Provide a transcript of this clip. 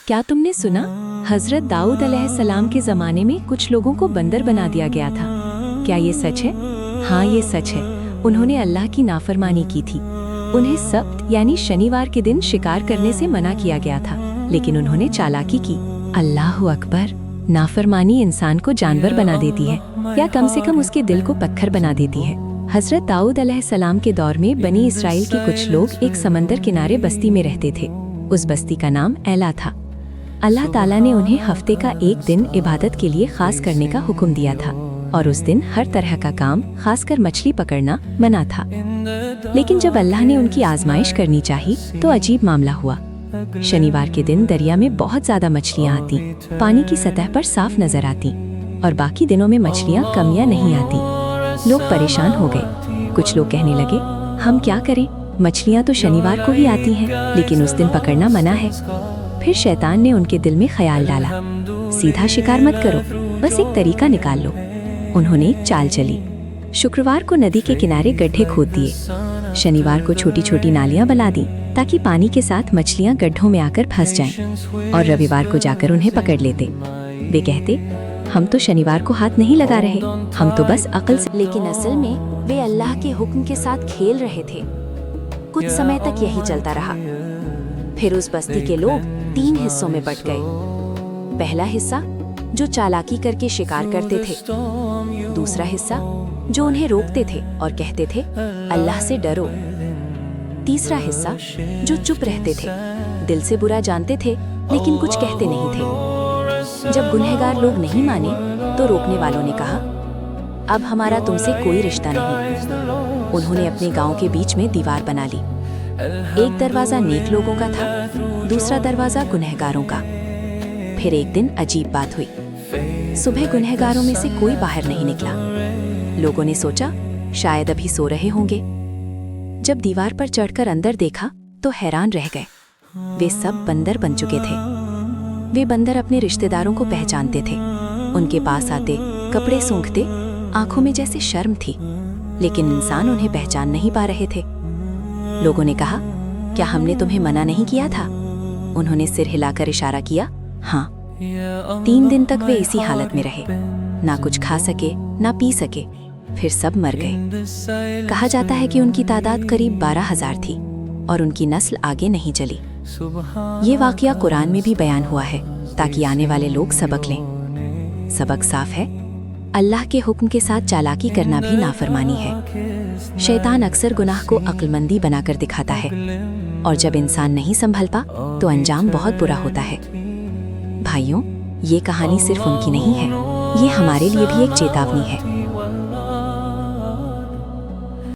کیا تم نے سنا؟ حضرت داؤد علیہ السلام کے زمانے میں کچھ لوگوں کو بندر بنا دیا گیا تھا۔ کیا یہ سچ ہے؟ ہاں، یہ سچ ہے۔ انہوں نے اللہ کی نافرمانی کی تھی۔ انہیں سبت یعنی شنیوار کے دن شکار کرنے سے منع کیا گیا تھا، لیکن انہوں نے چالاکی کی۔ اللہ اکبر! نافرمانی انسان کو جانور بنا دیتی ہے، یا کم سے کم اس کے دل کو پتھر بنا دیتی ہے۔ حضرت داؤد علیہ السلام کے دور میں بنی اسرائیل کے کچھ لوگ ایک سمندر کنارے بستی میں رہتے تھے۔ اس بستی کا نام ایلا تھا۔ اللہ تعالیٰ نے انہیں ہفتے کا ایک دن عبادت کے لیے خاص کرنے کا حکم دیا تھا، اور اس دن ہر طرح کا کام، خاص کر مچھلی پکڑنا، منع تھا۔ لیکن جب اللہ نے ان کی آزمائش کرنی چاہی تو عجیب معاملہ ہوا۔ شنیوار کے دن دریا میں بہت زیادہ مچھلیاں آتی، پانی کی سطح پر صاف نظر آتی، اور باقی دنوں میں مچھلیاں کم یا نہیں آتی۔ لوگ پریشان ہو گئے۔ کچھ لوگ کہنے لگے، ہم کیا کریں؟ مچھلیاں تو شنیوار کو ہی آتی ہیں، لیکن اس دن پکڑنا منع ہے۔ پھر شیطان نے ان کے دل میں خیال ڈالا، سیدھا شکار مت کرو، بس ایک طریقہ نکال لو۔ انہوں نے ایک چال چلی۔ شکروار کو ندی کے کنارے گڈھے کھود دیے، شنیوار کو چھوٹی چھوٹی نالیاں بنا دیں تاکہ پانی کے ساتھ مچھلیاں گڈھوں میں آ کر پھنس جائیں، اور رویوار کو جا کر انہیں پکڑ لیتے۔ وہ کہتے، ہم تو شنیوار کو ہاتھ نہیں لگا رہے، ہم تو بس عقل سے۔ لیکن اصل میں وہ اللہ کے حکم کے ساتھ کھیل رہے تھے۔ کچھ سمے تک یہی چلتا رہا۔ پھر اس بستی کے لوگ 3 حصوں میں بٹ گئے۔ پہلا حصہ جو چالاکی کر کے شکار کرتے تھے، دوسرا حصہ جو انہیں روکتے تھے اور کہتے تھے اللہ سے ڈرو، تیسرا حصہ جو چپ رہتے تھے، دل سے برا جانتے تھے لیکن کچھ کہتے نہیں تھے۔ جب گنہگار لوگ نہیں مانے تو روکنے والوں نے کہا، اب ہمارا تم سے کوئی رشتہ نہیں۔ انہوں نے اپنے گاؤں کے بیچ میں دیوار بنا لی۔ ایک دروازہ نیک لوگوں کا تھا، دوسرا دروازہ گنہگاروں کا۔ پھر ایک دن عجیب بات ہوئی۔ صبح گنہگاروں میں سے کوئی باہر نہیں نکلا۔ لوگوں نے سوچا شاید ابھی سو رہے ہوں گے۔ جب دیوار پر چڑھ کر اندر دیکھا تو حیران رہ گئے۔ وہ سب بندر بن چکے تھے۔ وہ بندر اپنے رشتہ داروں کو پہچانتے تھے، ان کے پاس آتے، کپڑے سونکھتے، آنکھوں میں جیسے شرم تھی، لیکن انسان انہیں پہچان نہیں پا رہے تھے۔ لوگوں نے کہا، کیا ہم نے تمہیں منع نہیں کیا تھا؟ انہوں نے سر ہلا کر اشارہ کیا، ہاں۔ 3 دن تک وہ اسی حالت میں رہے، نہ کچھ کھا سکے نہ پی سکے، پھر سب مر گئے۔ کہا جاتا ہے کہ ان کی تعداد قریب 12,000 تھی، اور ان کی نسل آگے نہیں چلی۔ یہ واقعہ قرآن میں بھی بیان ہوا ہے تاکہ آنے والے لوگ سبق لیں۔ سبق صاف ہے، اللہ کے حکم کے ساتھ چالاکی کرنا بھی نافرمانی ہے۔ شیطان اکثر گناہ کو عقل مندی بنا کر دکھاتا ہے، اور جب انسان نہیں سنبھلتا تو انجام بہت برا ہوتا ہے۔ بھائیوں، یہ کہانی صرف ان کی نہیں ہے، یہ ہمارے لیے بھی ایک چیتاونی ہے۔